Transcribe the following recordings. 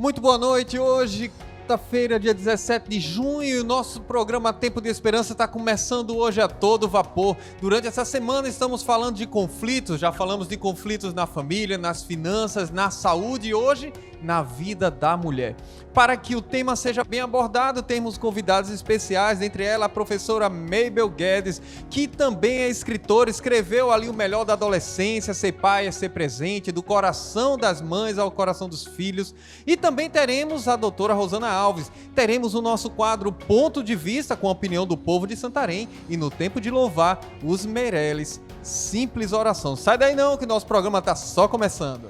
Muito boa noite, hoje, quinta-feira, dia 17 de junho, e o nosso programa Tempo de Esperança está começando hoje a todo vapor. Durante essa semana estamos falando de conflitos, já falamos de conflitos na família, nas finanças, na saúde e hoje na vida da mulher. Para que o tema seja bem abordado, temos convidados especiais, entre elas a professora Mabel Guedes, que também é escritora, escreveu ali o melhor da adolescência, ser pai é ser presente, do coração das mães ao coração dos filhos. E também teremos a doutora Rosana Alves, teremos o nosso quadro Ponto de Vista com a opinião do povo de Santarém e no tempo de louvar os Meireles. Simples oração. Sai daí não, que nosso programa está só começando.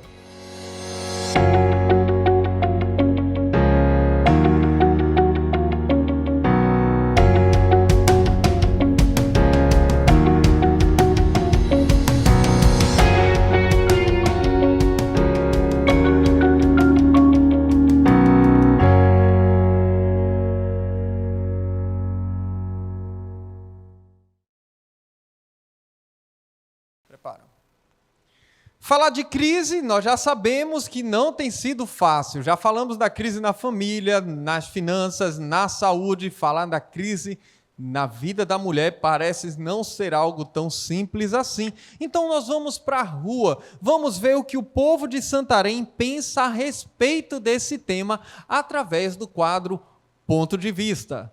Falar de crise, nós já sabemos que não tem sido fácil. Já falamos da crise na família, nas finanças, na saúde. Falar da crise na vida da mulher parece não ser algo tão simples assim. Então nós vamos para a rua, vamos ver o que o povo de Santarém pensa a respeito desse tema através do quadro Ponto de Vista.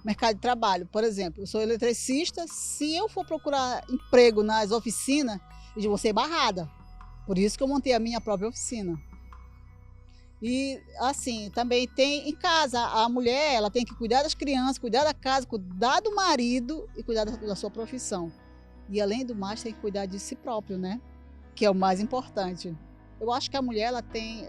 Mercado de trabalho, por exemplo, eu sou eletricista, se eu for procurar emprego nas oficinas, eu vou ser barrada. Por isso que eu montei a minha própria oficina. E assim, também tem em casa, a mulher ela tem que cuidar das crianças, cuidar da casa, cuidar do marido e cuidar da sua profissão. E além do mais, tem que cuidar de si próprio, né? Que é o mais importante. Eu acho que a mulher, ela tem,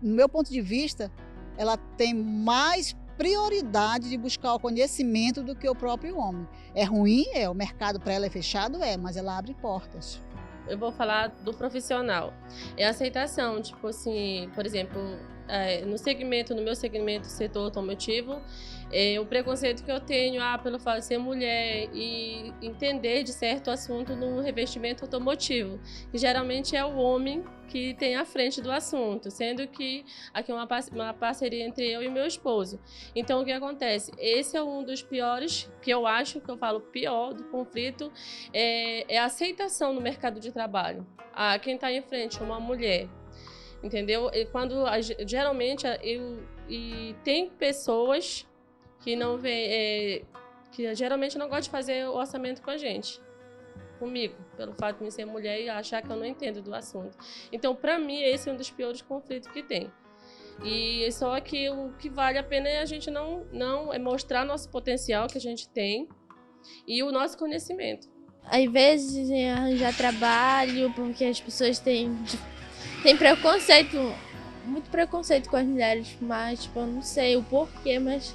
no meu ponto de vista, ela tem mais prioridade de buscar o conhecimento do que o próprio homem. É ruim? É. O mercado para ela é fechado? É, mas ela abre portas. Eu vou falar do profissional. É a aceitação, tipo assim, por exemplo, no meu segmento, setor automotivo, o preconceito que eu tenho pelo fato de ser mulher e entender de certo assunto no revestimento automotivo, que geralmente é o homem que tem à frente do assunto, sendo que aqui é uma parceria entre eu e meu esposo. Então, o que acontece? Esse é um dos piores, que eu acho, que eu falo pior do conflito, é a aceitação no mercado de trabalho. Quem está em frente é uma mulher, entendeu? E geralmente, tem pessoas que não vê, que geralmente não gosta de fazer o orçamento com a gente, comigo, pelo fato de eu ser mulher e achar que eu não entendo do assunto. Então, para mim, esse é um dos piores conflitos que tem. E só que o que vale a pena é a gente não mostrar nosso potencial que a gente tem e o nosso conhecimento. Às vezes, arranjar trabalho, porque as pessoas têm preconceito, muito preconceito com as mulheres, mas tipo, eu não sei o porquê, mas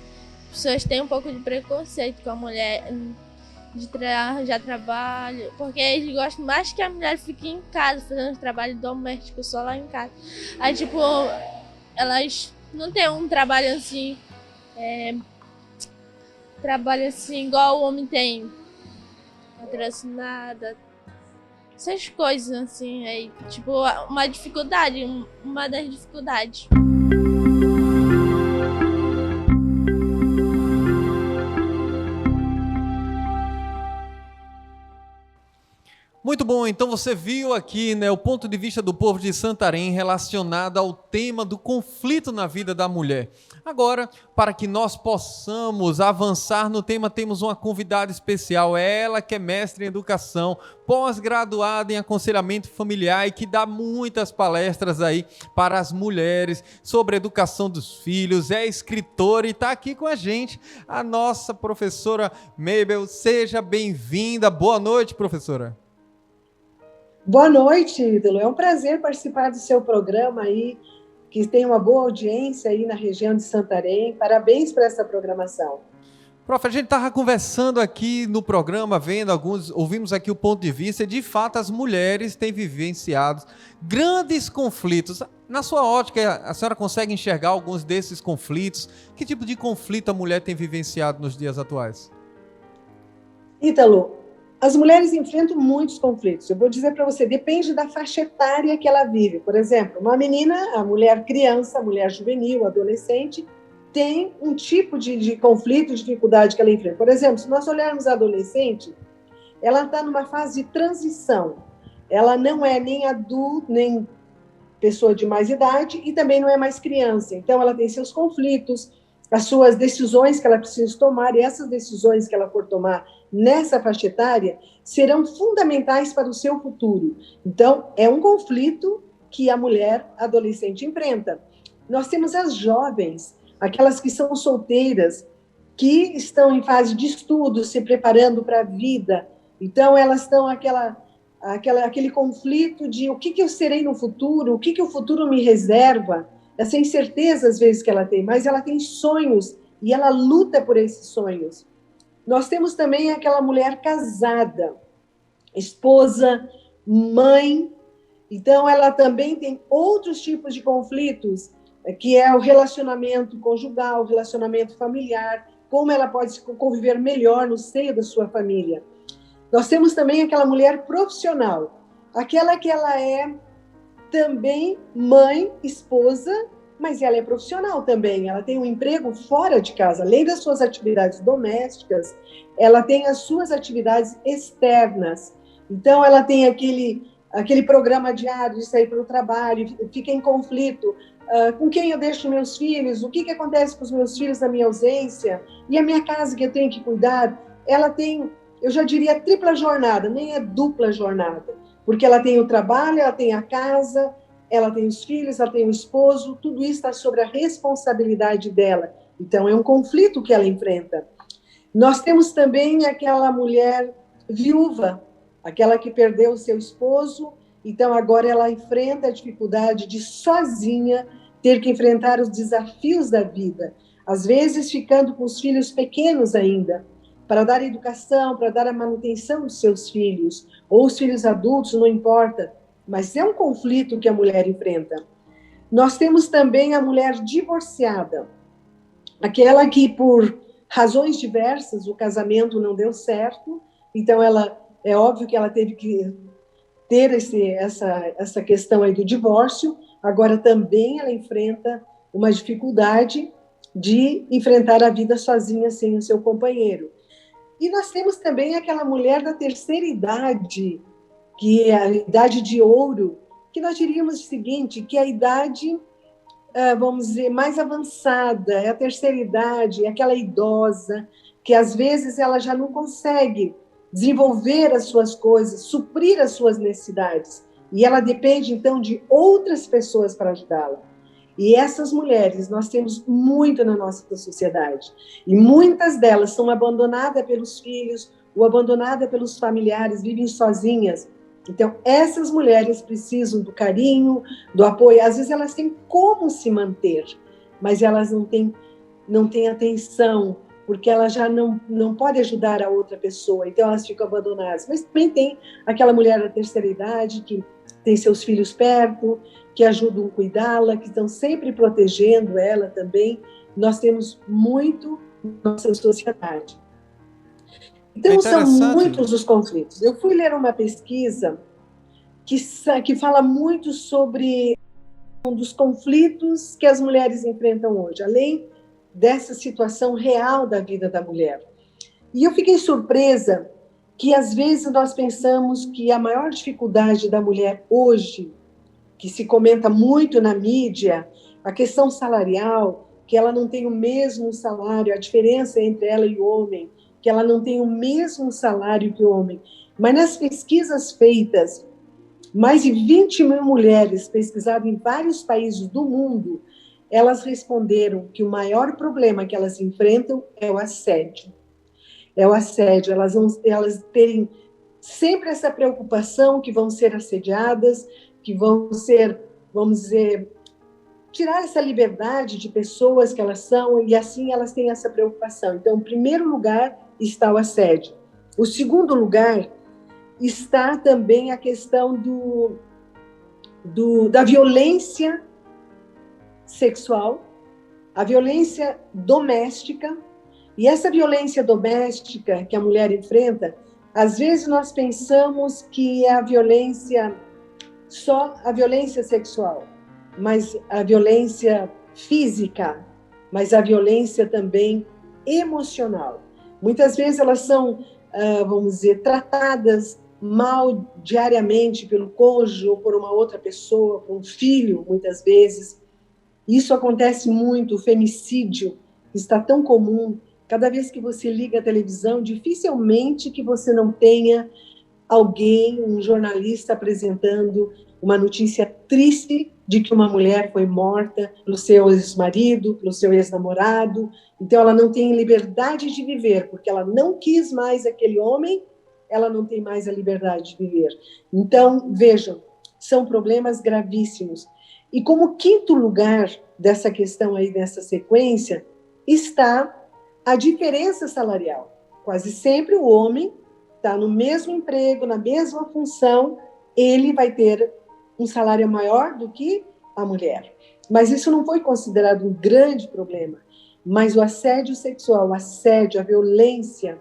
as pessoas têm um pouco de preconceito com a mulher de arranjar trabalho, porque eles gostam mais que a mulher fique em casa fazendo trabalho doméstico só lá em casa. Aí tipo, elas não têm um trabalho assim, igual o homem tem, patrocinada, essas coisas assim, aí tipo, uma das dificuldades. Muito bom, então você viu aqui, né, o ponto de vista do povo de Santarém relacionado ao tema do conflito na vida da mulher. Agora, para que nós possamos avançar no tema, temos uma convidada especial, ela que é mestre em educação, pós-graduada em aconselhamento familiar e que dá muitas palestras aí para as mulheres sobre a educação dos filhos, é escritora e está aqui com a gente, a nossa professora Mabel. Seja bem-vinda. Boa noite, professora. Boa noite, ídolo. É um prazer participar do seu programa aí, que tem uma boa audiência aí na região de Santarém. Parabéns por essa programação. Prof, a gente estava conversando aqui no programa, ouvimos aqui o ponto de vista, e de fato as mulheres têm vivenciado grandes conflitos. Na sua ótica, a senhora consegue enxergar alguns desses conflitos? Que tipo de conflito a mulher tem vivenciado nos dias atuais? Ítalo, as mulheres enfrentam muitos conflitos. Eu vou dizer para você, depende da faixa etária que ela vive. Por exemplo, uma menina, a mulher criança, a mulher juvenil, adolescente, tem um tipo de conflito, dificuldade que ela enfrenta. Por exemplo, se nós olharmos a adolescente, ela está numa fase de transição. Ela não é nem adulto, nem pessoa de mais idade e também não é mais criança. Então, ela tem seus conflitos, as suas decisões que ela precisa tomar, e essas decisões que ela for tomar nessa faixa etária serão fundamentais para o seu futuro. Então, é um conflito que a mulher adolescente enfrenta. Nós temos as jovens, aquelas que são solteiras, que estão em fase de estudo, se preparando para a vida. Então, elas estão aquele conflito de o que eu serei no futuro, o que o futuro me reserva, essa incerteza às vezes que ela tem, mas ela tem sonhos e ela luta por esses sonhos. Nós temos também aquela mulher casada, esposa, mãe, então ela também tem outros tipos de conflitos, que é o relacionamento conjugal, o relacionamento familiar, como ela pode conviver melhor no seio da sua família. Nós temos também aquela mulher profissional, aquela que ela é também mãe, esposa, mas ela é profissional também, ela tem um emprego fora de casa, além das suas atividades domésticas, ela tem as suas atividades externas. Então, ela tem aquele programa diário de sair para o trabalho, fica em conflito, com quem eu deixo meus filhos, o que acontece com os meus filhos na minha ausência, e a minha casa que eu tenho que cuidar. Ela tem, eu já diria, tripla jornada, nem é dupla jornada, porque ela tem o trabalho, ela tem a casa, ela tem os filhos, ela tem o esposo, tudo isso está sobre a responsabilidade dela. Então, é um conflito que ela enfrenta. Nós temos também aquela mulher viúva, aquela que perdeu o seu esposo, então agora ela enfrenta a dificuldade de sozinha ter que enfrentar os desafios da vida, às vezes ficando com os filhos pequenos ainda, para dar educação, para dar a manutenção dos seus filhos, ou os filhos adultos, não importa, mas é um conflito que a mulher enfrenta. Nós temos também a mulher divorciada, aquela que, por razões diversas, o casamento não deu certo, então é óbvio que ela teve que ter essa questão aí do divórcio, agora também ela enfrenta uma dificuldade de enfrentar a vida sozinha, sem o seu companheiro. E nós temos também aquela mulher da terceira idade, que é a idade de ouro, que nós diríamos o seguinte, que é a idade, vamos dizer, mais avançada, é a terceira idade, é aquela idosa, que às vezes ela já não consegue desenvolver as suas coisas, suprir as suas necessidades, e ela depende, então, de outras pessoas para ajudá-la. E essas mulheres nós temos muito na nossa sociedade, e muitas delas são abandonadas pelos filhos, ou abandonadas pelos familiares, vivem sozinhas. Então, essas mulheres precisam do carinho, do apoio. Às vezes elas têm como se manter, mas elas não têm atenção, porque ela já não pode ajudar a outra pessoa, então elas ficam abandonadas. Mas também tem aquela mulher da terceira idade, que tem seus filhos perto, que ajudam a cuidá-la, que estão sempre protegendo ela também. Nós temos muito na nossa sociedade. Então, são muitos os conflitos. Eu fui ler uma pesquisa que fala muito sobre um dos conflitos que as mulheres enfrentam hoje, além dessa situação real da vida da mulher. E eu fiquei surpresa que, às vezes, nós pensamos que a maior dificuldade da mulher hoje, que se comenta muito na mídia, a questão salarial, que ela não tem o mesmo salário, a diferença entre ela e o homem, que ela não tem o mesmo salário que o homem. Mas nas pesquisas feitas, mais de 20 mil mulheres pesquisadas em vários países do mundo, elas responderam que o maior problema que elas enfrentam é o assédio. É o assédio, elas terem sempre essa preocupação que vão ser assediadas, que vão ser, vamos dizer, tirar essa liberdade de pessoas que elas são, e assim elas têm essa preocupação. Então, em primeiro lugar está o assédio. O segundo lugar está também a questão da violência sexual, a violência doméstica, E essa violência doméstica que a mulher enfrenta, às vezes nós pensamos que é a violência, só a violência sexual, mas a violência física, mas a violência também emocional. Muitas vezes elas são, vamos dizer, tratadas mal diariamente pelo cônjuge ou por uma outra pessoa, por um filho, muitas vezes. Isso acontece muito, o femicídio está tão comum. Cada vez que você liga a televisão, dificilmente que você não tenha alguém, um jornalista apresentando uma notícia triste de que uma mulher foi morta pelo seu ex-marido, pelo seu ex-namorado. Então, ela não tem liberdade de viver, porque ela não quis mais aquele homem, ela não tem mais a liberdade de viver. Então, vejam, são problemas gravíssimos. E como quinto lugar dessa questão aí, dessa sequência, está a diferença salarial. Quase sempre o homem está no mesmo emprego, na mesma função, ele vai ter um salário maior do que a mulher. Mas isso não foi considerado um grande problema. Mas o assédio sexual, o assédio, a violência,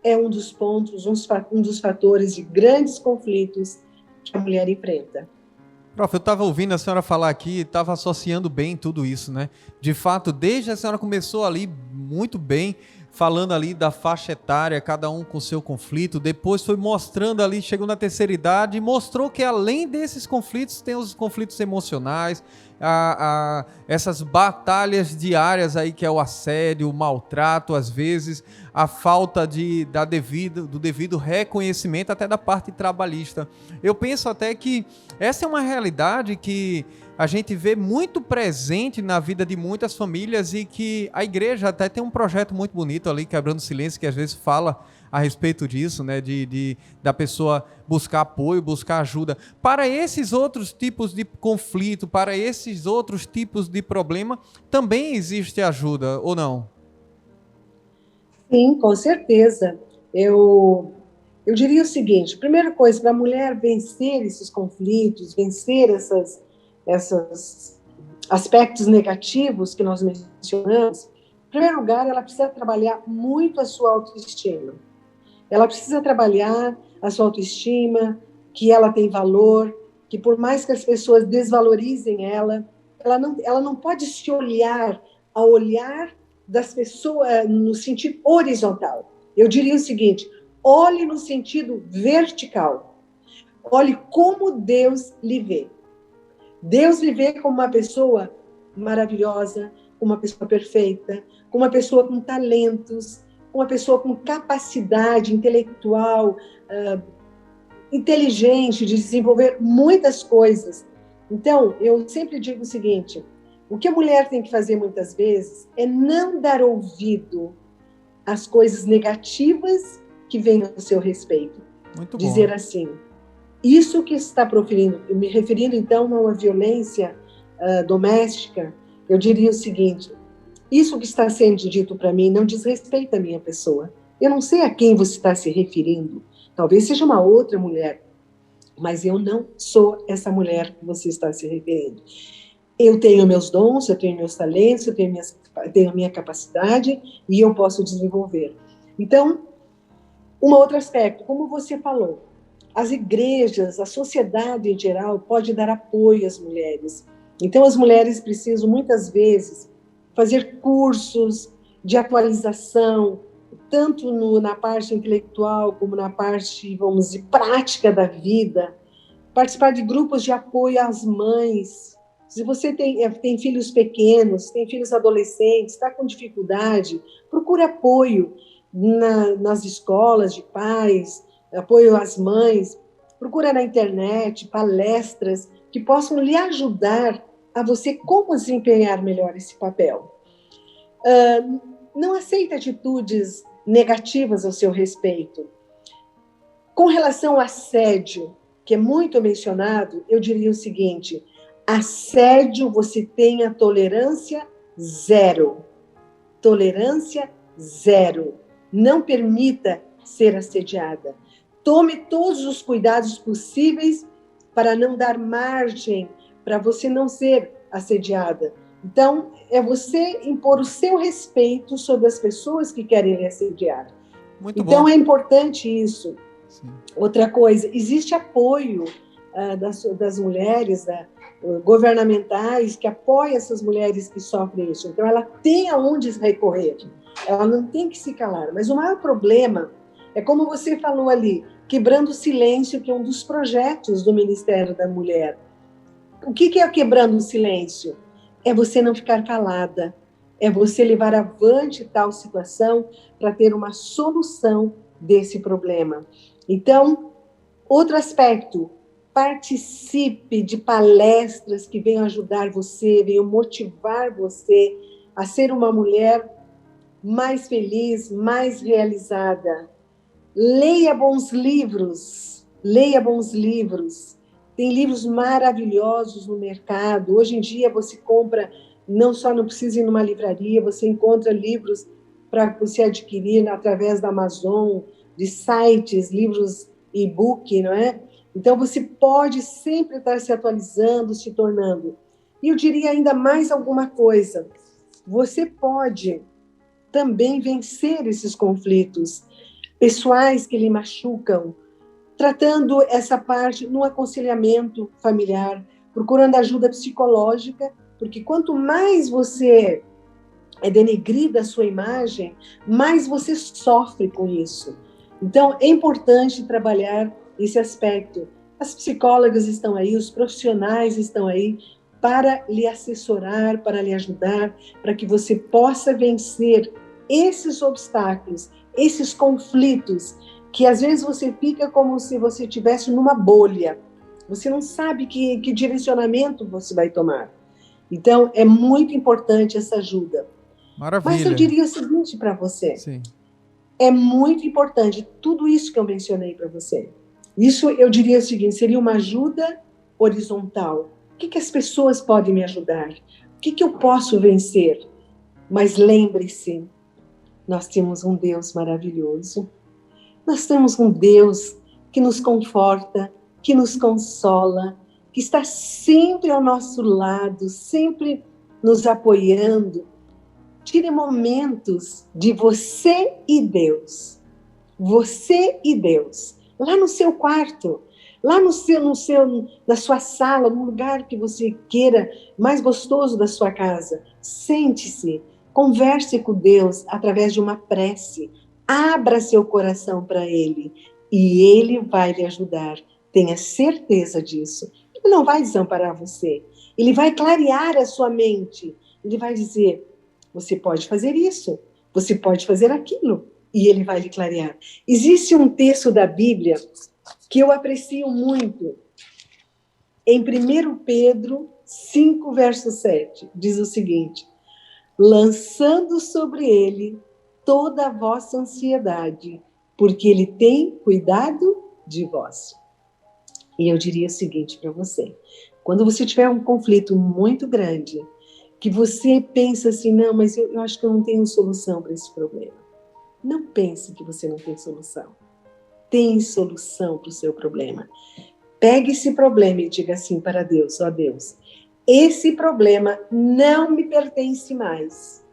é um dos pontos, um dos fatores de grandes conflitos que a mulher enfrenta. Prof, eu estava ouvindo a senhora falar aqui, estava associando bem tudo isso, né? De fato, desde a senhora começou ali muito bem, falando ali da faixa etária, cada um com seu conflito, depois foi mostrando ali, chegou na terceira idade e mostrou que além desses conflitos, tem os conflitos emocionais, essas batalhas diárias aí que é o assédio, o maltrato, às vezes, a falta do devido reconhecimento até da parte trabalhista. Eu penso até que essa é uma realidade que a gente vê muito presente na vida de muitas famílias e que a igreja até tem um projeto muito bonito ali, Quebrando o Silêncio, que às vezes fala a respeito disso, né, da pessoa buscar apoio, buscar ajuda. Para esses outros tipos de conflito, para esses outros tipos de problema, também existe ajuda, ou não? Sim, com certeza. Eu diria o seguinte, primeira coisa, para a mulher vencer esses conflitos, vencer esses aspectos negativos que nós mencionamos, em primeiro lugar, ela precisa trabalhar muito a sua autoestima. Ela precisa trabalhar a sua autoestima, que ela tem valor, que por mais que as pessoas desvalorizem ela não pode se olhar ao olhar das pessoas no sentido horizontal. Eu diria o seguinte, olhe no sentido vertical. Olhe como Deus lhe vê. Deus lhe vê como uma pessoa maravilhosa, como uma pessoa perfeita, como uma pessoa com talentos, uma pessoa com capacidade intelectual, inteligente, de desenvolver muitas coisas. Então, eu sempre digo o seguinte, o que a mulher tem que fazer muitas vezes é não dar ouvido às coisas negativas que vêm ao seu respeito. Muito bom. Dizer assim, isso que está proferindo, me referindo então a uma violência doméstica, eu diria o seguinte, isso que está sendo dito para mim não diz respeito à minha pessoa. Eu não sei a quem você está se referindo. Talvez seja uma outra mulher, mas eu não sou essa mulher que você está se referindo. Eu tenho meus dons, eu tenho meus talentos, eu tenho a minha capacidade e eu posso desenvolver. Então, um outro aspecto, como você falou, as igrejas, a sociedade em geral pode dar apoio às mulheres. Então, as mulheres precisam muitas vezes fazer cursos de atualização, tanto na parte intelectual como na parte, vamos dizer, prática da vida, participar de grupos de apoio às mães. Se você tem filhos pequenos, tem filhos adolescentes, está com dificuldade, procure apoio nas escolas de pais, apoio às mães, procura na internet palestras que possam lhe ajudar a você como desempenhar melhor esse papel. Não aceite atitudes negativas ao seu respeito. Com relação ao assédio, que é muito mencionado, eu diria o seguinte, assédio você tem a tolerância zero. Tolerância zero. Não permita ser assediada. Tome todos os cuidados possíveis para não dar margem para você não ser assediada. Então, é você impor o seu respeito sobre as pessoas que querem lhe assediar. Muito Então, bom. é importante isso. Sim. Outra coisa, existe apoio das mulheres governamentais que apoiam essas mulheres que sofrem isso. Então, ela tem aonde recorrer. Ela não tem que se calar. Mas o maior problema é, como você falou ali, quebrando o silêncio, que é um dos projetos do Ministério da Mulher. O que é quebrando o silêncio? É você não ficar calada, é você levar avante tal situação para ter uma solução desse problema. Então, outro aspecto, participe de palestras que venham ajudar você, venham motivar você a ser uma mulher mais feliz, mais realizada. Leia bons livros, leia bons livros. Tem livros maravilhosos no mercado. Hoje em dia você compra, não precisa ir numa livraria, você encontra livros para você adquirir através da Amazon, de sites, livros e-book, não é? Então você pode sempre estar se atualizando, se tornando. E eu diria ainda mais alguma coisa. Você pode também vencer esses conflitos pessoais que lhe machucam, tratando essa parte no aconselhamento familiar, procurando ajuda psicológica, porque quanto mais você é denegrida a sua imagem, mais você sofre com isso. Então, é importante trabalhar esse aspecto. As psicólogas estão aí, os profissionais estão aí para lhe assessorar, para lhe ajudar, para que você possa vencer esses obstáculos, esses conflitos, que às vezes você fica como se você estivesse numa bolha. Você não sabe que direcionamento você vai tomar. Então, é muito importante essa ajuda. Maravilha. Mas eu diria o seguinte para você. Sim. É muito importante tudo isso que eu mencionei para você. Isso, eu diria o seguinte, seria uma ajuda horizontal. O que as pessoas podem me ajudar? O que eu posso vencer? Mas lembre-se, nós temos um Deus maravilhoso. Nós temos um Deus que nos conforta, que nos consola, que está sempre ao nosso lado, sempre nos apoiando. Tire momentos de você e Deus. Você e Deus. Lá no seu quarto, lá na sua sala, no lugar que você queira, mais gostoso da sua casa. Sente-se, converse com Deus através de uma prece. Abra seu coração para Ele e Ele vai lhe ajudar. Tenha certeza disso. Ele não vai desamparar você. Ele vai clarear a sua mente. Ele vai dizer, você pode fazer isso, você pode fazer aquilo. E Ele vai lhe clarear. Existe um texto da Bíblia que eu aprecio muito. Em 1 Pedro 5, verso 7, diz o seguinte, lançando sobre Ele toda a vossa ansiedade, porque Ele tem cuidado de vós. E eu diria o seguinte para você, quando você tiver um conflito muito grande, que você pensa assim, não, mas eu acho que eu não tenho solução para esse problema. Não pense que você não tem solução. Tem solução para o seu problema. Pegue esse problema e diga assim para Deus, ó Deus, esse problema não me pertence mais.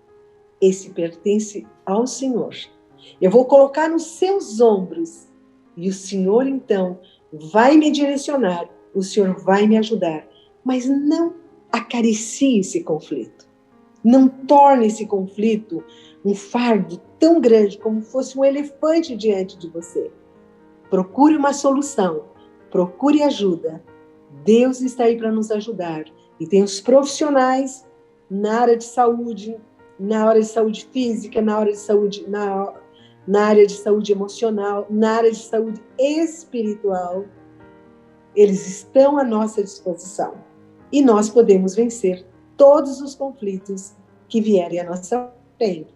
Esse pertence ao Senhor. Eu vou colocar nos seus ombros e o Senhor, então, vai me direcionar, o Senhor vai me ajudar. Mas não acaricie esse conflito. Não torne esse conflito um fardo tão grande como fosse um elefante diante de você. Procure uma solução, procure ajuda. Deus está aí para nos ajudar. E tem os profissionais na área de saúde, na área de saúde física, na área de saúde, na área de saúde emocional, na área de saúde espiritual. Eles estão à nossa disposição. E nós podemos vencer todos os conflitos que vierem à nossa frente.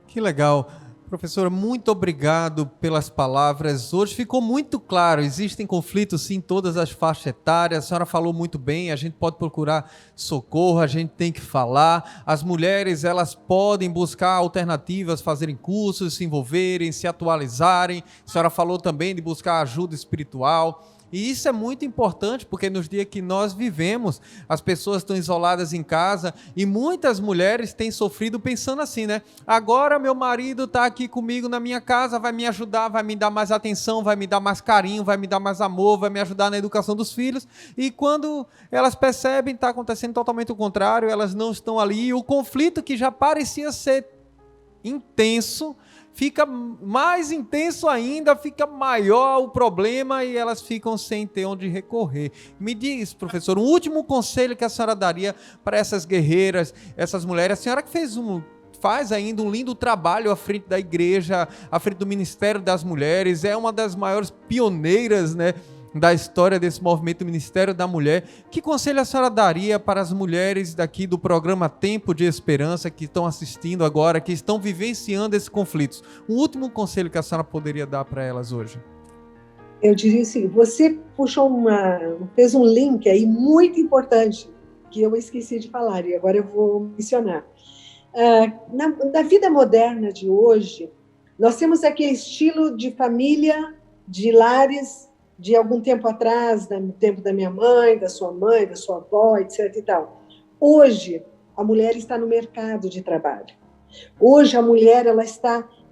Que legal. Professora, muito obrigado pelas palavras. Hoje ficou muito claro, existem conflitos sim em todas as faixas etárias, a senhora falou muito bem, a gente pode procurar socorro, a gente tem que falar. As mulheres, elas podem buscar alternativas, fazerem cursos, se envolverem, se atualizarem. A senhora falou também de buscar ajuda espiritual. E isso é muito importante, porque nos dias que nós vivemos, as pessoas estão isoladas em casa e muitas mulheres têm sofrido pensando assim, né? Agora meu marido está aqui comigo na minha casa, vai me ajudar, vai me dar mais atenção, vai me dar mais carinho, vai me dar mais amor, vai me ajudar na educação dos filhos. E quando elas percebem, está acontecendo totalmente o contrário, elas não estão ali. E o conflito que já parecia ser intenso, fica mais intenso ainda, fica maior o problema e elas ficam sem ter onde recorrer. Me diz, professor, um último conselho que a senhora daria para essas guerreiras, essas mulheres, a senhora que faz ainda um lindo trabalho à frente da igreja, à frente do Ministério das Mulheres, é uma das maiores pioneiras, né, da história desse movimento Ministério da Mulher. Que conselho a senhora daria para as mulheres daqui do programa Tempo de Esperança que estão assistindo agora, que estão vivenciando esses conflitos? Um último conselho que a senhora poderia dar para elas hoje? Eu diria assim, você fez um link aí muito importante que eu esqueci de falar e agora eu vou mencionar. Na vida moderna de hoje, nós temos aquele estilo de família, de lares, de algum tempo atrás, no tempo da minha mãe, da sua avó, etc. e tal. Hoje, a mulher está no mercado de trabalho. Hoje, a mulher,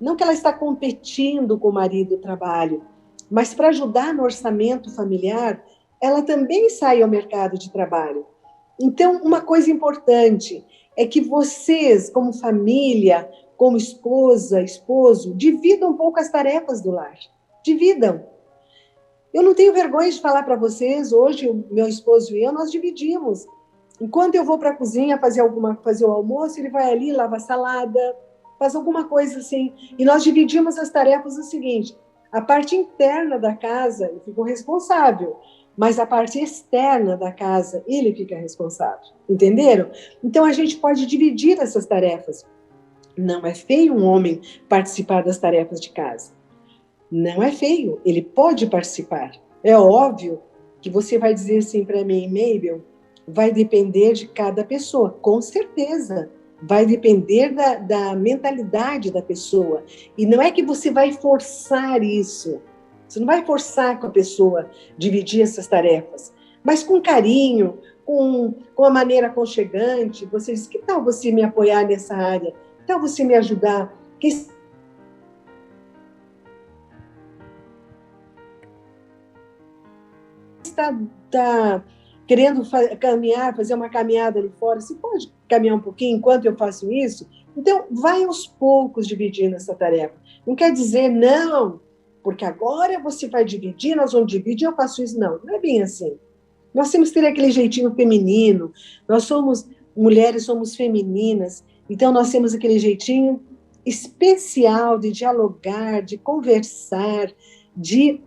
não que ela está competindo com o marido do trabalho, mas para ajudar no orçamento familiar, ela também sai ao mercado de trabalho. Então, uma coisa importante é que vocês, como família, como esposa, esposo, dividam um pouco as tarefas do lar. Dividam. Eu não tenho vergonha de falar para vocês, hoje o meu esposo e eu, nós dividimos. Enquanto eu vou para a cozinha fazer o almoço, ele vai ali, lava a salada, faz alguma coisa assim. E nós dividimos as tarefas o seguinte, a parte interna da casa eu fico responsável, mas a parte externa da casa ele fica responsável, entenderam? Então a gente pode dividir essas tarefas. Não é feio um homem participar das tarefas de casa. Não é feio, ele pode participar. É óbvio que você vai dizer assim para mim, Mabel, vai depender de cada pessoa, com certeza. Vai depender da mentalidade da pessoa. E não é que você vai forçar isso. Você não vai forçar com a pessoa dividir essas tarefas. Mas com carinho, com a maneira aconchegante, você diz, que tal você me apoiar nessa área? Que tal você me ajudar? Está querendo caminhar, fazer uma caminhada ali fora, você pode caminhar um pouquinho enquanto eu faço isso? Então, vai aos poucos dividindo essa tarefa. Não quer dizer, não, porque agora você vai dividir, nós vamos dividir, eu faço isso. Não, não é bem assim. Nós temos que ter aquele jeitinho feminino, nós somos mulheres, somos femininas, então nós temos aquele jeitinho especial de dialogar, de conversar, de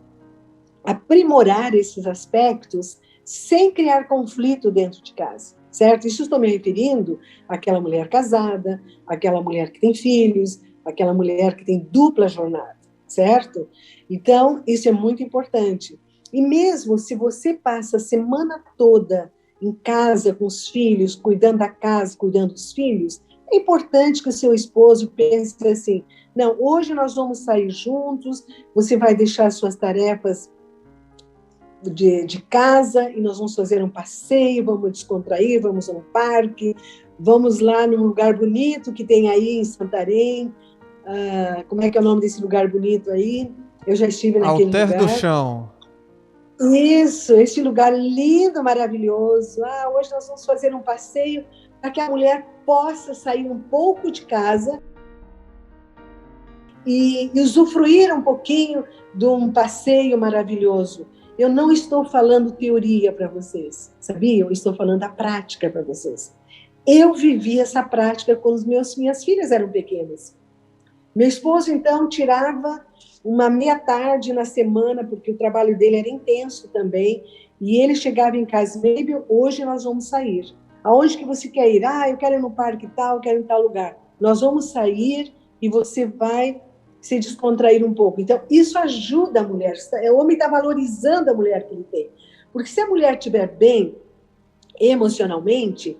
aprimorar esses aspectos sem criar conflito dentro de casa, certo? Isso estou me referindo àquela mulher casada, àquela mulher que tem filhos, àquela mulher que tem dupla jornada, certo? Então, isso é muito importante. E mesmo se você passa a semana toda em casa com os filhos, cuidando da casa, cuidando dos filhos, é importante que o seu esposo pense assim, não, hoje nós vamos sair juntos, você vai deixar suas tarefas de casa e nós vamos fazer um passeio, vamos descontrair, vamos a um parque, vamos lá num lugar bonito que tem aí em Santarém. Como é que é o nome desse lugar bonito aí? Eu já estive naquele lugar. Alter do Chão. Isso, esse lugar lindo, maravilhoso. Hoje nós vamos fazer um passeio para que a mulher possa sair um pouco de casa e usufruir um pouquinho de um passeio maravilhoso. Eu não estou falando teoria para vocês, sabia? Eu estou falando a prática para vocês. Eu vivi essa prática quando minhas filhas eram pequenas. Meu esposo, então, tirava uma meia tarde na semana, porque o trabalho dele era intenso também, e ele chegava em casa, baby, hoje nós vamos sair. Aonde que você quer ir? Eu quero ir no parque tal, eu quero ir em tal lugar. Nós vamos sair e você vai se descontrair um pouco. Então, isso ajuda a mulher. O homem está valorizando a mulher que ele tem. Porque se a mulher estiver bem emocionalmente,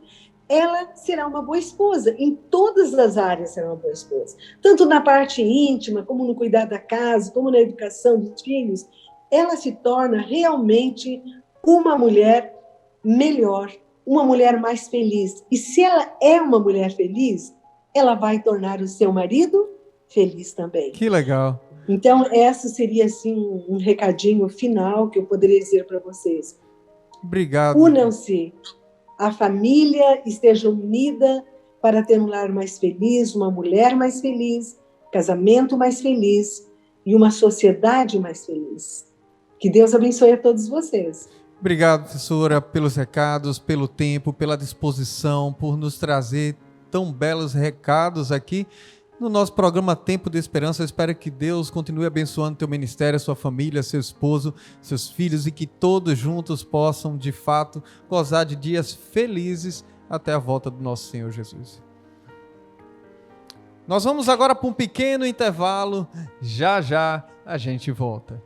ela será uma boa esposa. Em todas as áreas será uma boa esposa. Tanto na parte íntima, como no cuidar da casa, como na educação dos filhos. ela se torna realmente uma mulher melhor, uma mulher mais feliz. E se ela é uma mulher feliz, ela vai tornar o seu marido feliz também. Que legal. Então, essa seria, assim, um recadinho final que eu poderia dizer para vocês. Obrigado. Unam-se. A família esteja unida para ter um lar mais feliz, uma mulher mais feliz, casamento mais feliz e uma sociedade mais feliz. Que Deus abençoe a todos vocês. Obrigado, professora, pelos recados, pelo tempo, pela disposição, por nos trazer tão belos recados aqui no nosso programa Tempo de Esperança. Eu espero que Deus continue abençoando teu ministério, sua família, seu esposo, seus filhos, e que todos juntos possam, de fato, gozar de dias felizes até a volta do nosso Senhor Jesus. Nós vamos agora para um pequeno intervalo. Já já a gente volta.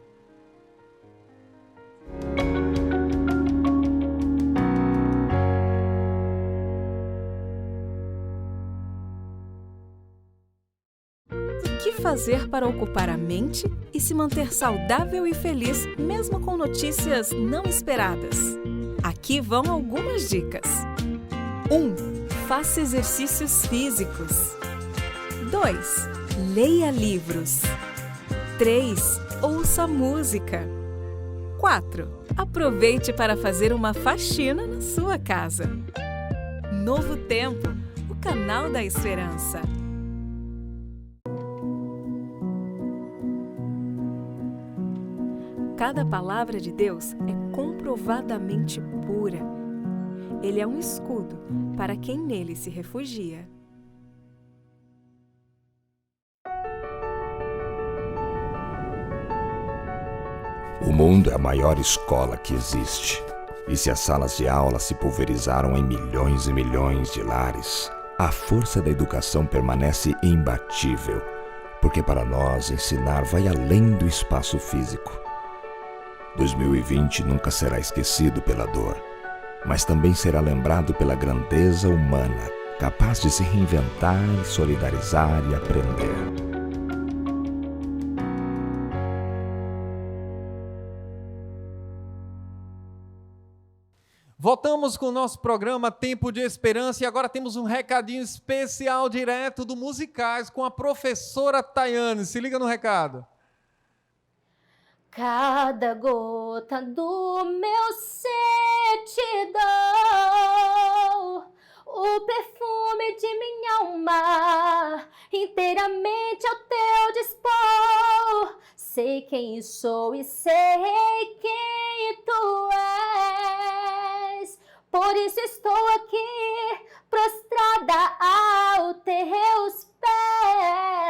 O que fazer para ocupar a mente e se manter saudável e feliz, mesmo com notícias não esperadas? Aqui vão algumas dicas. 1. Faça exercícios físicos. 2. Leia livros. 3. Ouça música. 4. Aproveite para fazer uma faxina na sua casa. Novo Tempo, o canal da esperança. Cada palavra de Deus é comprovadamente pura. Ele é um escudo para quem nele se refugia. O mundo é a maior escola que existe. E se as salas de aula se pulverizaram em milhões e milhões de lares, a força da educação permanece imbatível, porque para nós ensinar vai além do espaço físico. 2020 nunca será esquecido pela dor, mas também será lembrado pela grandeza humana, capaz de se reinventar, solidarizar e aprender. Voltamos com o nosso programa Tempo de Esperança e agora temos um recadinho especial direto do Musicais com a professora Tayane. Se liga no recado. Cada gota do meu ser te dou, o perfume de minha alma, inteiramente ao teu dispor. Sei quem sou e sei quem tu és, por isso estou aqui, prostrada aos teus pés.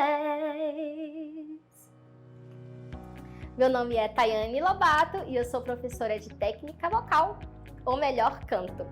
Meu nome é Tayane Lobato e eu sou professora de técnica vocal, ou melhor, canto.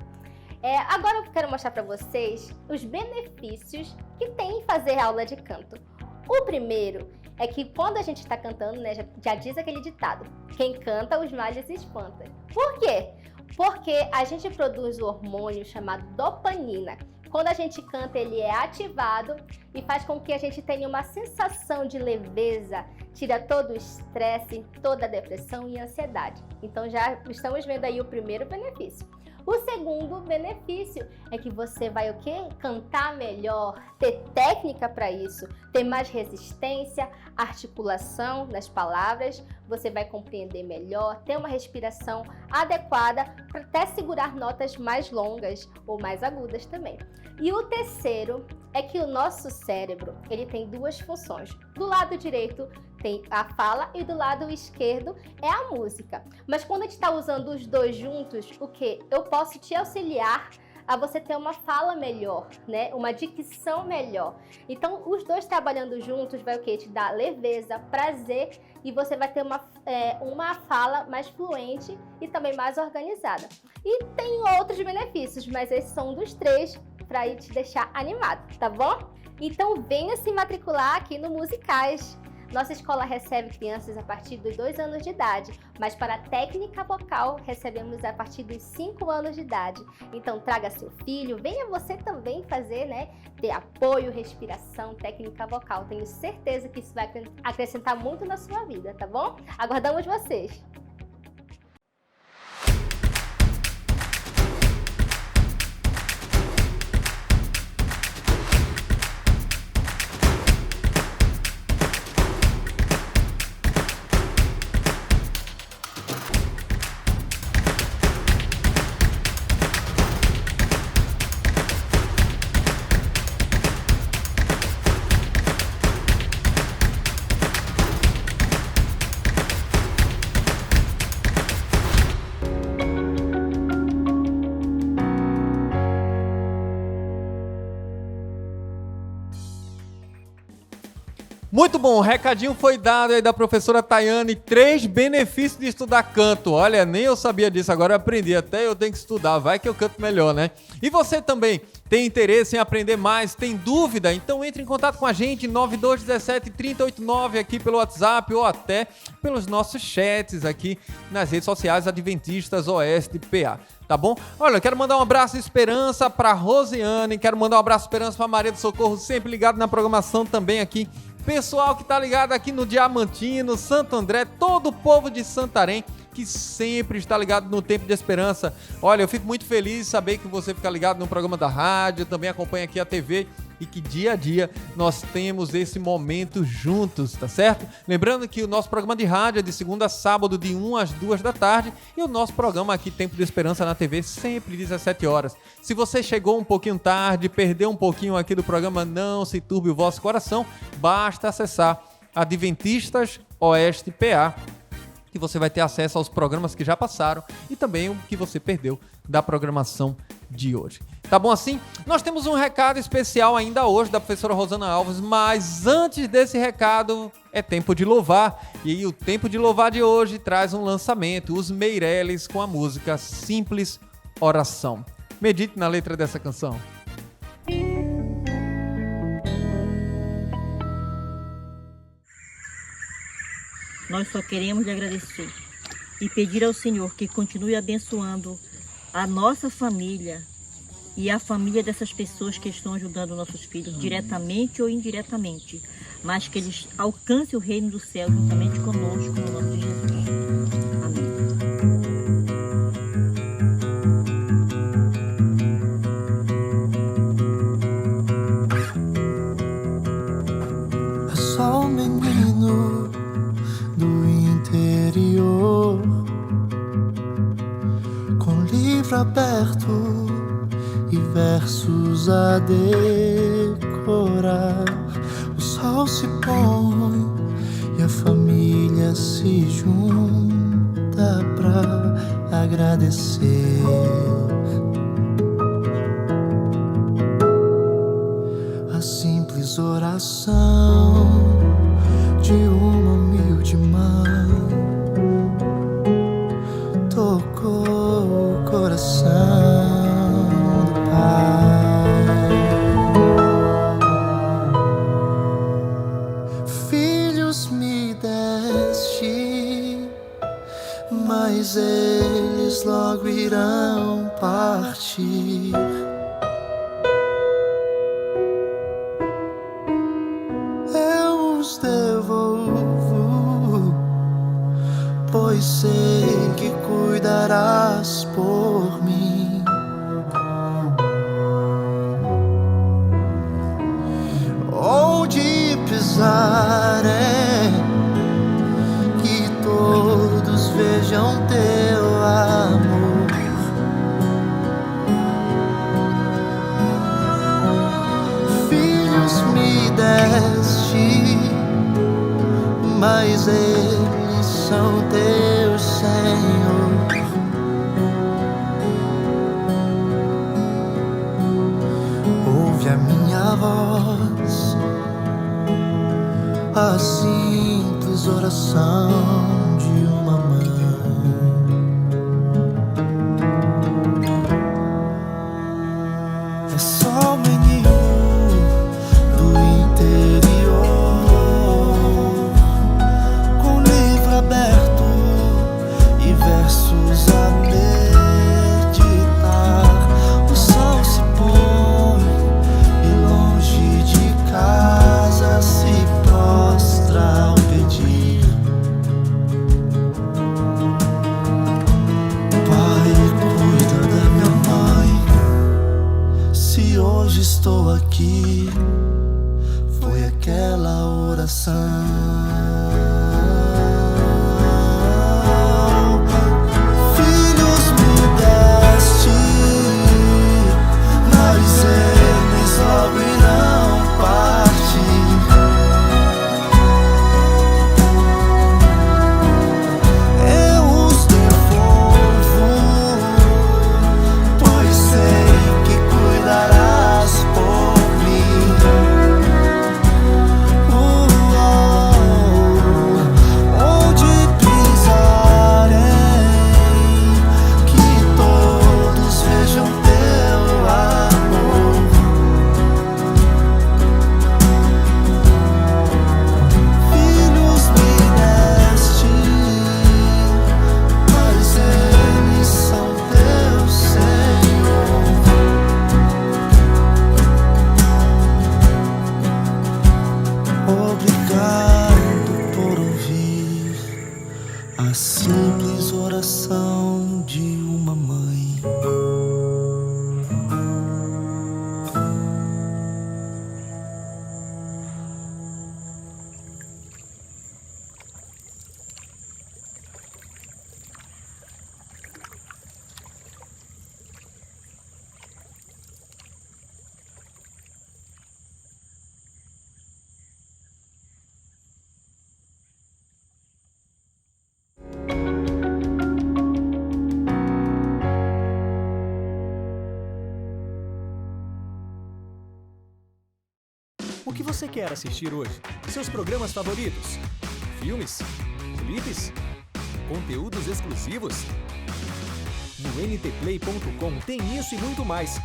Agora eu quero mostrar para vocês os benefícios que tem em fazer aula de canto. O primeiro é que quando a gente está cantando, né, já diz aquele ditado, quem canta os males se espanta. Por quê? Porque a gente produz o hormônio chamado dopamina. Quando a gente canta, ele é ativado e faz com que a gente tenha uma sensação de leveza, tira todo o estresse, toda a depressão e ansiedade. Então já estamos vendo aí o primeiro benefício. O segundo benefício é que você vai o quê? Cantar melhor, ter técnica para isso, ter mais resistência, articulação nas palavras, você vai compreender melhor, ter uma respiração adequada para até segurar notas mais longas ou mais agudas também. E o terceiro é que o nosso cérebro, ele tem duas funções. Do lado direito tem a fala e do lado esquerdo é a música. Mas quando a gente está usando os dois juntos, o que? Eu posso te auxiliar a você ter uma fala melhor, né? Uma dicção melhor. Então, os dois trabalhando juntos vai o quê? Te dar leveza, prazer e você vai ter uma fala mais fluente e também mais organizada. E tem outros benefícios, mas esses são um dos três para te deixar animado, tá bom? Então, venha se matricular aqui no Musicais. Nossa escola recebe crianças a partir dos 2 anos de idade, mas para a técnica vocal recebemos a partir dos 5 anos de idade. Então traga seu filho, venha você também fazer, né? Ter apoio, respiração, técnica vocal. Tenho certeza que isso vai acrescentar muito na sua vida, tá bom? Aguardamos vocês! Muito bom, o recadinho foi dado aí da professora Tayane, 3 benefícios de estudar canto. Olha, nem eu sabia disso, agora eu aprendi, até eu tenho que estudar, vai que eu canto melhor, né? E você também tem interesse em aprender mais, tem dúvida? Então entre em contato com a gente, 9217-3089 aqui pelo WhatsApp ou até pelos nossos chats aqui nas redes sociais Adventistas Oeste PA. Tá bom? Olha, eu quero mandar um abraço de esperança para Rosiane, quero mandar um abraço de esperança para Maria do Socorro, sempre ligado na programação também aqui. Pessoal que tá ligado aqui no Diamantino, Santo André, todo o povo de Santarém que sempre está ligado no Tempo de Esperança. Olha, eu fico muito feliz de saber que você fica ligado no programa da rádio, também acompanha aqui a TV e que dia a dia nós temos esse momento juntos, tá certo? Lembrando que o nosso programa de rádio é de segunda a sábado, de 1 às 2 da tarde, e o nosso programa aqui, Tempo de Esperança na TV, sempre 17 horas. Se você chegou um pouquinho tarde, perdeu um pouquinho aqui do programa, não se turbe o vosso coração, basta acessar Adventistas Oeste PA, que você vai ter acesso aos programas que já passaram e também o que você perdeu da programação de hoje. Tá bom assim? Nós temos um recado especial ainda hoje da professora Rosana Alves, mas antes desse recado é tempo de louvar. E o tempo de louvar de hoje traz um lançamento, os Meirelles com a música Simples Oração. Medite na letra dessa canção. Nós só queremos lhe agradecer e pedir ao Senhor que continue abençoando a nossa família e a família dessas pessoas que estão ajudando nossos filhos, diretamente ou indiretamente, mas que eles alcancem o reino do céu juntamente conosco, no nome de Jesus. Amém. É só um menino do interior, com livro aberto e versos a decorar. O sol se põe e a família se junta pra agradecer. A simples oração de uma humilde mãe tocou o coração do Pai. Filhos me deste, mas eles logo irão partir. Eu os devolvo, pois sei que cuidarás por mim. Onde pisarem, que todos vejam teu amor. Filhos me deste, mas eles são teu Senhor. Ouve a minha voz, a simples oração de uma mãe. É só menino do interior, passos a meditar. O sol se põe e longe de casa se prostra ao pedir. Pai, cuida da minha mãe. Se hoje estou aqui, foi aquela oração. Filhos me deste, mas eles logo irão partir. Eu os devolvo, pois sei que cuidarás por mim. Onde pisarem, que todos vejam teu amor. Filhos me deste, mas eles são teu Senhor. Obrigado por ouvir a simples oração de uma mãe. O que você quer assistir hoje? Seus programas favoritos? Filmes? Clipes? Conteúdos exclusivos? No ntplay.com tem isso e muito mais.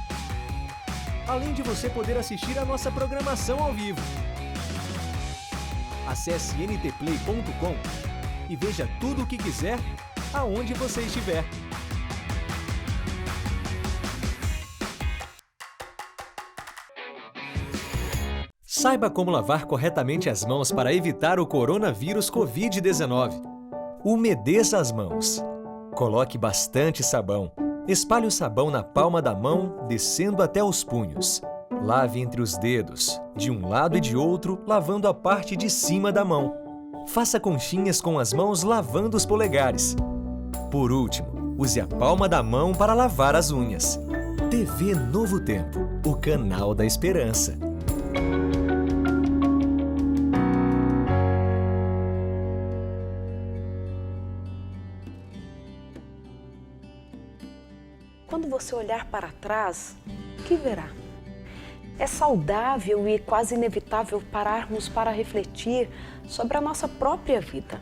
Além de você poder assistir a nossa programação ao vivo. Acesse ntplay.com e veja tudo o que quiser, aonde você estiver. Saiba como lavar corretamente as mãos para evitar o coronavírus Covid-19. Umedeça as mãos. Coloque bastante sabão. Espalhe o sabão na palma da mão, descendo até os punhos. Lave entre os dedos, de um lado e de outro, lavando a parte de cima da mão. Faça conchinhas com as mãos lavando os polegares. Por último, use a palma da mão para lavar as unhas. TV Novo Tempo, o canal da esperança. Quando você olhar para trás, o que verá? É saudável e quase inevitável pararmos para refletir sobre a nossa própria vida.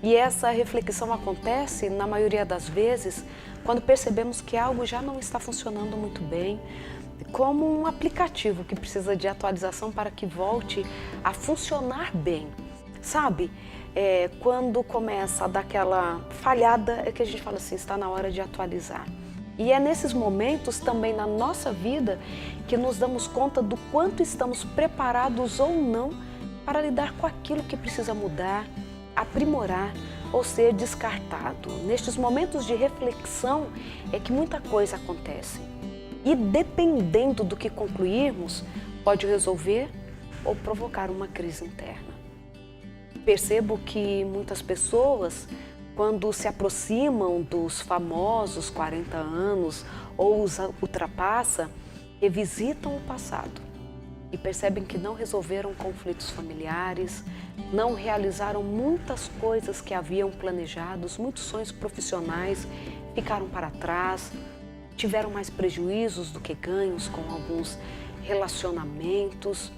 E essa reflexão acontece, na maioria das vezes, quando percebemos que algo já não está funcionando muito bem, como um aplicativo que precisa de atualização para que volte a funcionar bem. Sabe, quando começa a dar aquela falhada, é que a gente fala assim, está na hora de atualizar. E é nesses momentos também na nossa vida que nos damos conta do quanto estamos preparados ou não para lidar com aquilo que precisa mudar, aprimorar ou ser descartado. Nestes momentos de reflexão é que muita coisa acontece. E dependendo do que concluirmos, pode resolver ou provocar uma crise interna. Percebo que muitas pessoas, quando se aproximam dos famosos 40 anos ou os ultrapassa, revisitam o passado e percebem que não resolveram conflitos familiares, não realizaram muitas coisas que haviam planejados, muitos sonhos profissionais ficaram para trás, tiveram mais prejuízos do que ganhos com alguns relacionamentos.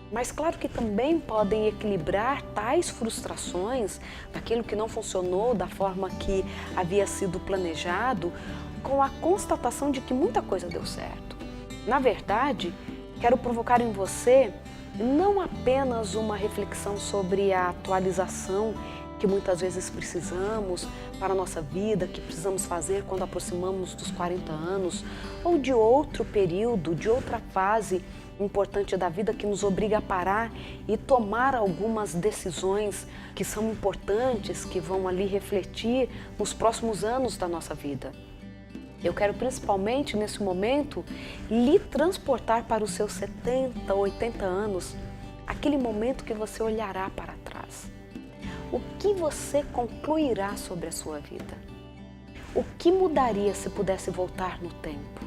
Mas claro que também podem equilibrar tais frustrações daquilo que não funcionou da forma que havia sido planejado com a constatação de que muita coisa deu certo. Na verdade, quero provocar em você não apenas uma reflexão sobre a atualização que muitas vezes precisamos para a nossa vida, que precisamos fazer quando aproximamos dos 40 anos, ou de outro período, de outra fase importante da vida que nos obriga a parar e tomar algumas decisões que são importantes, que vão ali refletir nos próximos anos da nossa vida. Eu quero principalmente nesse momento lhe transportar para os seus 70, 80 anos, aquele momento que você olhará para trás. O que você concluirá sobre a sua vida? O que mudaria se pudesse voltar no tempo?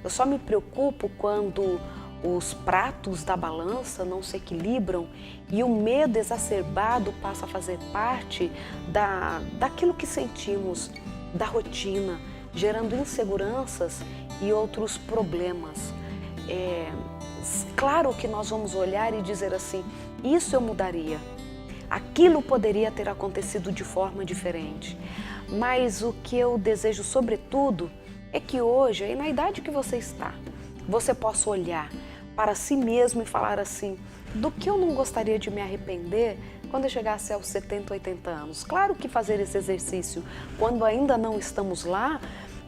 Eu só me preocupo quando os pratos da balança não se equilibram e o medo exacerbado passa a fazer parte daquilo que sentimos, da rotina, gerando inseguranças e outros problemas. Claro que nós vamos olhar e dizer assim, isso eu mudaria. Aquilo poderia ter acontecido de forma diferente. Mas o que eu desejo, sobretudo, é que hoje, aí na idade que você está, você possa olhar para si mesmo e falar assim, do que eu não gostaria de me arrepender quando eu chegasse aos 70, 80 anos. Claro que fazer esse exercício, quando ainda não estamos lá,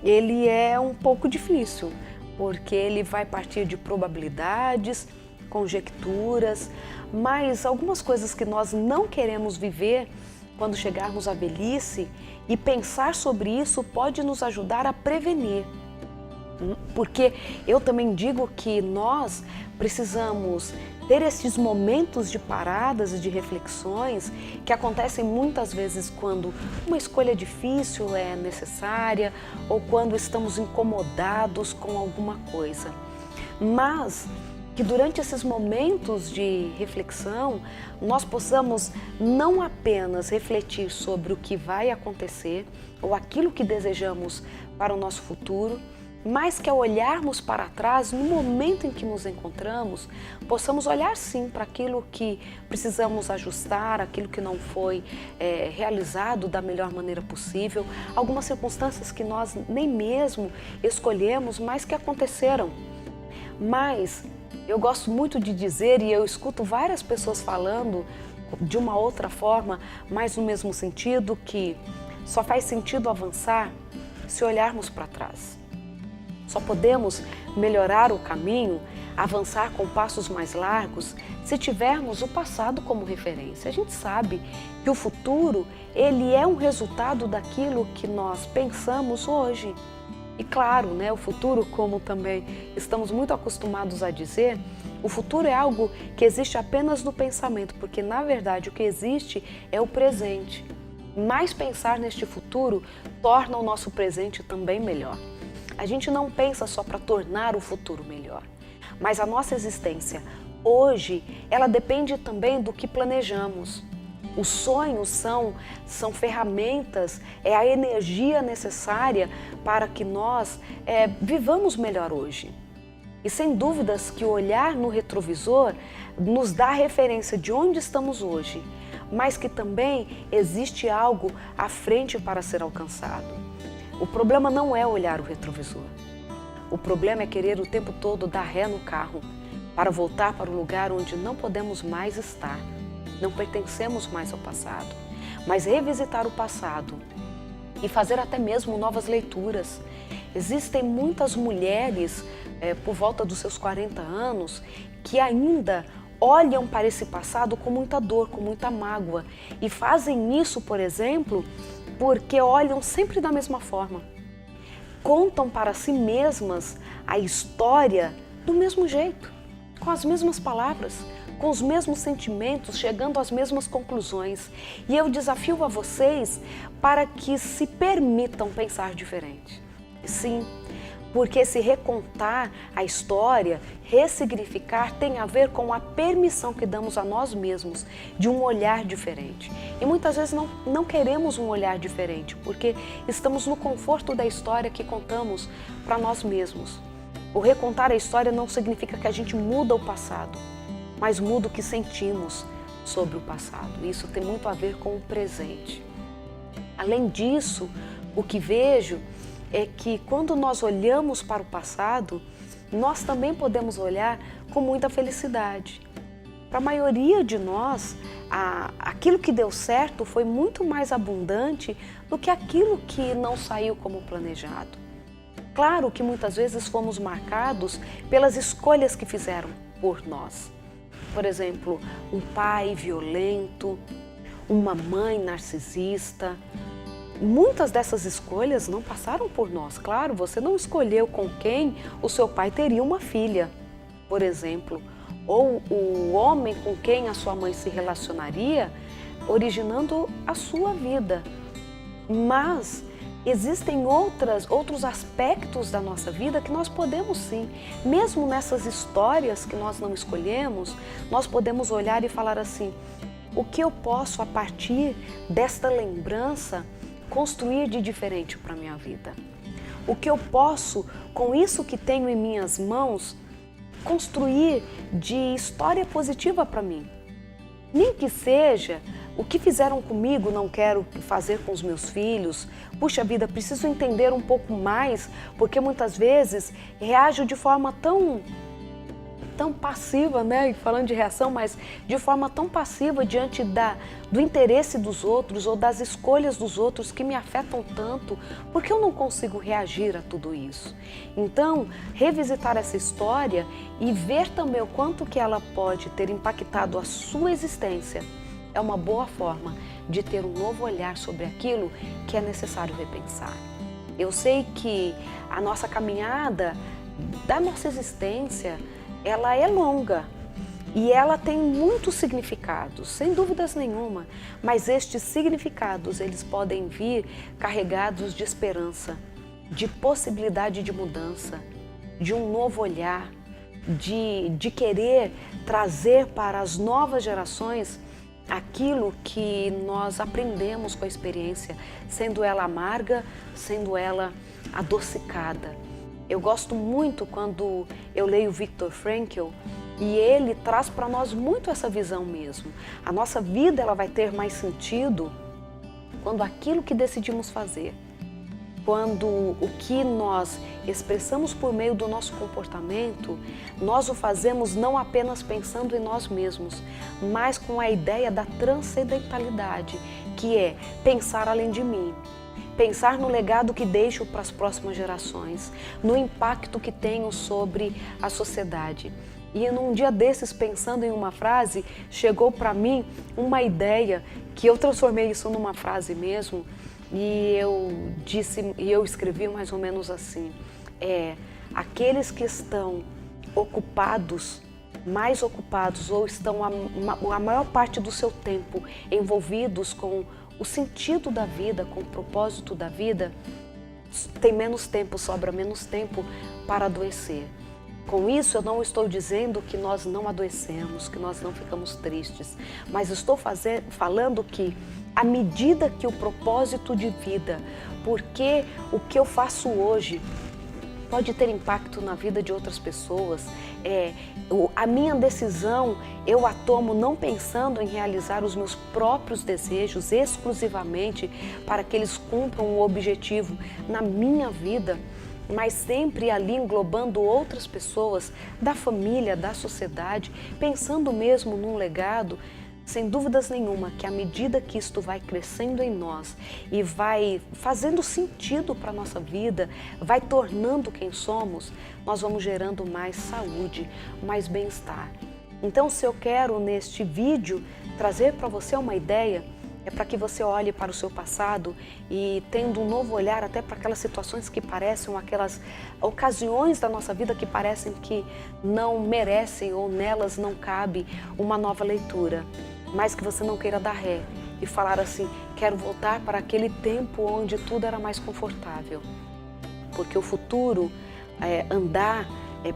ele é um pouco difícil, porque ele vai partir de probabilidades, conjecturas, mas algumas coisas que nós não queremos viver quando chegarmos à velhice, e pensar sobre isso pode nos ajudar a prevenir. Porque eu também digo que nós precisamos ter esses momentos de paradas e de reflexões que acontecem muitas vezes quando uma escolha difícil é necessária ou quando estamos incomodados com alguma coisa. Mas que durante esses momentos de reflexão nós possamos não apenas refletir sobre o que vai acontecer ou aquilo que desejamos para o nosso futuro, mas que ao olharmos para trás, no momento em que nos encontramos, possamos olhar sim para aquilo que precisamos ajustar, aquilo que não foi realizado da melhor maneira possível, algumas circunstâncias que nós nem mesmo escolhemos, mas que aconteceram. Mas eu gosto muito de dizer, e eu escuto várias pessoas falando de uma outra forma, mas no mesmo sentido, que só faz sentido avançar se olharmos para trás. Só podemos melhorar o caminho, avançar com passos mais largos, se tivermos o passado como referência. A gente sabe que o futuro, ele é um resultado daquilo que nós pensamos hoje. E claro, né, o futuro, como também estamos muito acostumados a dizer, o futuro é algo que existe apenas no pensamento, porque na verdade o que existe é o presente. Mas pensar neste futuro torna o nosso presente também melhor. A gente não pensa só para tornar o futuro melhor, mas a nossa existência hoje, ela depende também do que planejamos. Os sonhos são ferramentas, é a energia necessária para que nós vivamos melhor hoje. E sem dúvidas que o olhar no retrovisor nos dá a referência de onde estamos hoje, mas que também existe algo à frente para ser alcançado. O problema não é olhar o retrovisor. O problema é querer o tempo todo dar ré no carro para voltar para o lugar onde não podemos mais estar. Não pertencemos mais ao passado, mas revisitar o passado e fazer até mesmo novas leituras. Existem muitas mulheres por volta dos seus 40 anos que ainda olham para esse passado com muita dor, com muita mágoa e fazem isso, por exemplo, porque olham sempre da mesma forma. Contam para si mesmas a história do mesmo jeito, com as mesmas palavras, com os mesmos sentimentos, chegando às mesmas conclusões. E eu desafio a vocês para que se permitam pensar diferente. Sim, porque se recontar a história, ressignificar, tem a ver com a permissão que damos a nós mesmos de um olhar diferente. E muitas vezes não queremos um olhar diferente, porque estamos no conforto da história que contamos para nós mesmos. O recontar a história não significa que a gente muda o passado, mas muda o que sentimos sobre o passado. Isso tem muito a ver com o presente. Além disso, o que vejo é que quando nós olhamos para o passado, nós também podemos olhar com muita felicidade. Para a maioria de nós, aquilo que deu certo foi muito mais abundante do que aquilo que não saiu como planejado. Claro que muitas vezes fomos marcados pelas escolhas que fizeram por nós. Por exemplo, um pai violento, uma mãe narcisista. Muitas dessas escolhas não passaram por nós. Claro, você não escolheu com quem o seu pai teria uma filha, por exemplo, ou o homem com quem a sua mãe se relacionaria, originando a sua vida. Mas existem outros aspectos da nossa vida que nós podemos sim, mesmo nessas histórias que nós não escolhemos, nós podemos olhar e falar assim: o que eu posso, a partir desta lembrança, construir de diferente para a minha vida? O que eu posso, com isso que tenho em minhas mãos, construir de história positiva para mim? Nem que seja o que fizeram comigo, não quero fazer com os meus filhos. Puxa vida, preciso entender um pouco mais, porque muitas vezes reajo de forma tão passiva, né? Falando de reação, mas de forma tão passiva diante do interesse dos outros ou das escolhas dos outros que me afetam tanto, porque eu não consigo reagir a tudo isso. Então, revisitar essa história e ver também o quanto que ela pode ter impactado a sua existência é uma boa forma de ter um novo olhar sobre aquilo que é necessário repensar. Eu sei que a nossa caminhada da nossa existência, ela é longa e ela tem muitos significados, sem dúvidas nenhuma, mas estes significados, eles podem vir carregados de esperança, de possibilidade de mudança, de um novo olhar, de querer trazer para as novas gerações aquilo que nós aprendemos com a experiência, sendo ela amarga, sendo ela adocicada. Eu gosto muito quando eu leio Viktor Frankl e ele traz para nós muito essa visão mesmo. A nossa vida ela vai ter mais sentido quando aquilo que decidimos fazer, quando o que nós expressamos por meio do nosso comportamento, nós o fazemos não apenas pensando em nós mesmos, mas com a ideia da transcendentalidade, que é pensar além de mim. Pensar no legado que deixo para as próximas gerações, no impacto que tenho sobre a sociedade. E num dia desses, pensando em uma frase, chegou para mim uma ideia que eu transformei isso numa frase mesmo, e eu escrevi mais ou menos assim: aqueles que estão ocupados, mais ocupados, ou estão a maior parte do seu tempo envolvidos com o sentido da vida, com o propósito da vida, tem menos tempo, sobra menos tempo para adoecer. Com isso, eu não estou dizendo que nós não adoecemos, que nós não ficamos tristes, mas estou falando que, à medida que o propósito de vida, porque o que eu faço hoje pode ter impacto na vida de outras pessoas, a minha decisão eu a tomo não pensando em realizar os meus próprios desejos exclusivamente para que eles cumpram o objetivo na minha vida, mas sempre ali englobando outras pessoas da família, da sociedade, pensando mesmo num legado. Sem dúvidas nenhuma que à medida que isto vai crescendo em nós e vai fazendo sentido para a nossa vida, vai tornando quem somos, nós vamos gerando mais saúde, mais bem-estar. Então, se eu quero neste vídeo trazer para você uma ideia, é para que você olhe para o seu passado e tendo um novo olhar até para aquelas situações que parecem, aquelas ocasiões da nossa vida que parecem que não merecem ou nelas não cabe uma nova leitura. Mas que você não queira dar ré e falar assim: quero voltar para aquele tempo onde tudo era mais confortável. Porque o futuro, andar,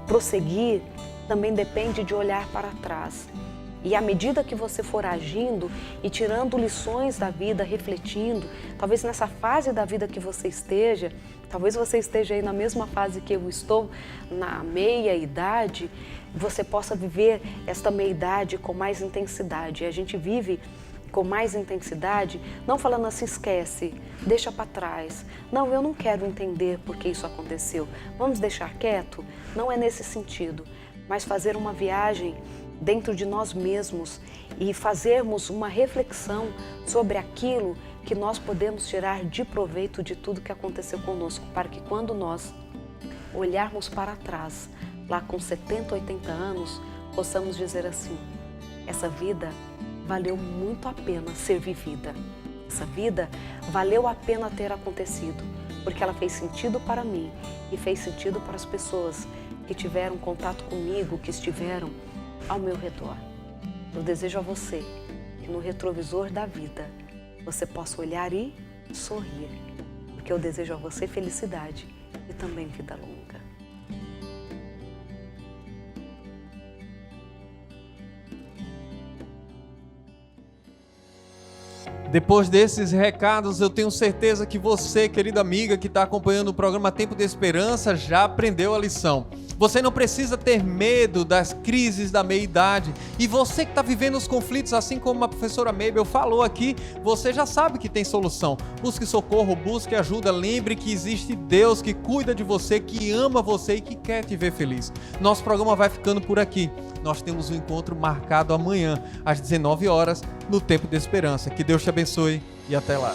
prosseguir, também depende de olhar para trás. E à medida que você for agindo e tirando lições da vida, refletindo, talvez nessa fase da vida que você esteja, talvez você esteja aí na mesma fase que eu estou, na meia-idade, você possa viver esta meia-idade com mais intensidade. E a gente vive com mais intensidade, não falando assim: esquece, deixa para trás. Não, eu não quero entender por que isso aconteceu. Vamos deixar quieto? Não é nesse sentido, mas fazer uma viagem dentro de nós mesmos e fazermos uma reflexão sobre aquilo que nós podemos tirar de proveito de tudo que aconteceu conosco, para que quando nós olharmos para trás, lá com 70, 80 anos, possamos dizer assim: essa vida valeu muito a pena ser vivida. Essa vida valeu a pena ter acontecido, porque ela fez sentido para mim e fez sentido para as pessoas que tiveram contato comigo, que estiveram ao meu redor. Eu desejo a você que no retrovisor da vida você possa olhar e sorrir, porque eu desejo a você felicidade e também vida longa. Depois desses recados, eu tenho certeza que você, querida amiga, que está acompanhando o programa Tempo de Esperança, já aprendeu a lição. Você não precisa ter medo das crises da meia-idade. E você que está vivendo os conflitos, assim como a professora Mabel falou aqui, você já sabe que tem solução. Busque socorro, busque ajuda. Lembre que existe Deus que cuida de você, que ama você e que quer te ver feliz. Nosso programa vai ficando por aqui. Nós temos um encontro marcado amanhã, às 19 horas, no Tempo de Esperança. Que Deus te abençoe e até lá.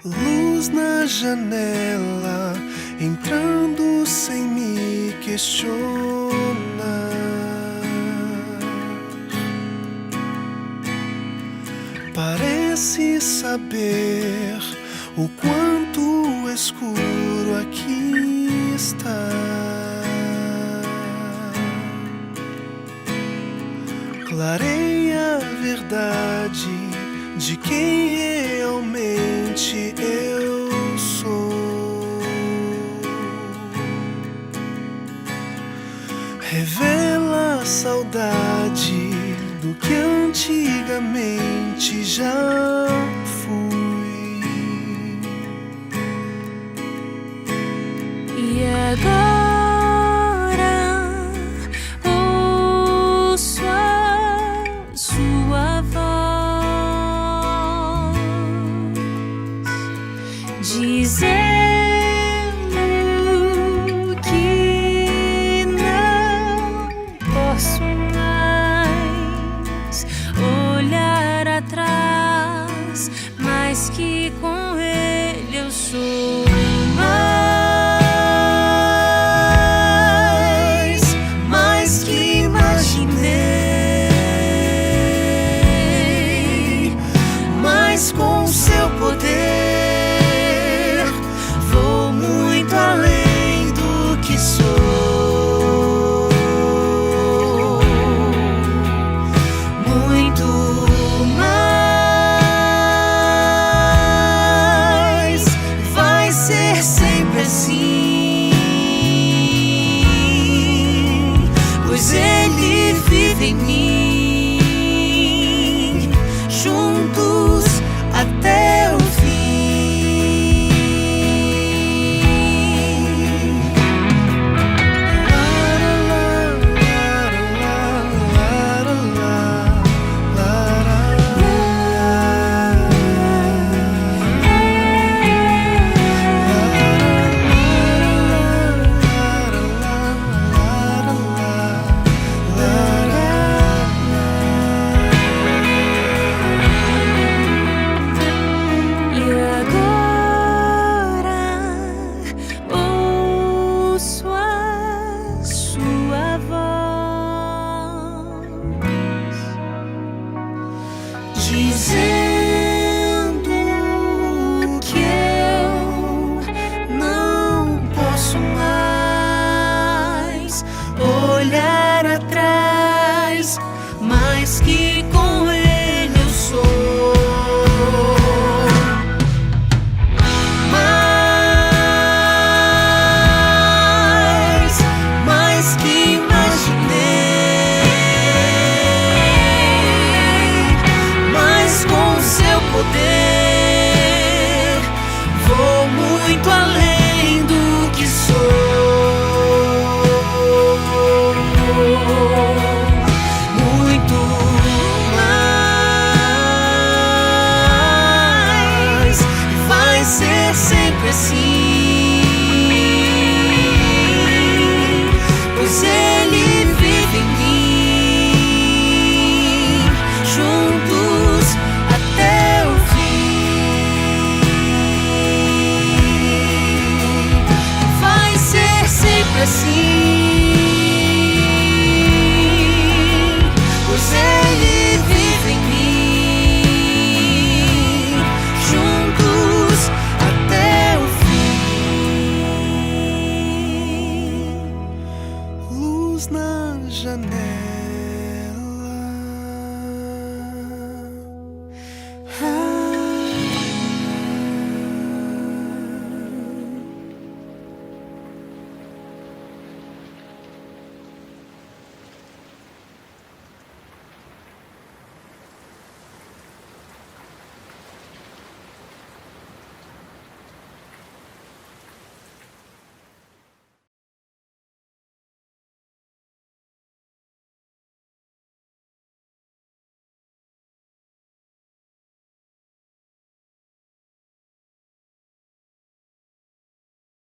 Luz na janela, entrando sem me questionar. Parece saber o quanto escuro aqui está. Clareia a verdade de quem realmente eu sou. Revela a saudade do que antigamente já fui. E agora ouço a sua voz dizendo que não posso mais olhar atrás, mas que com ele eu sou mais que imaginei, mas com seu poder vou muito além do que sou, muito mais. Vai ser preciso.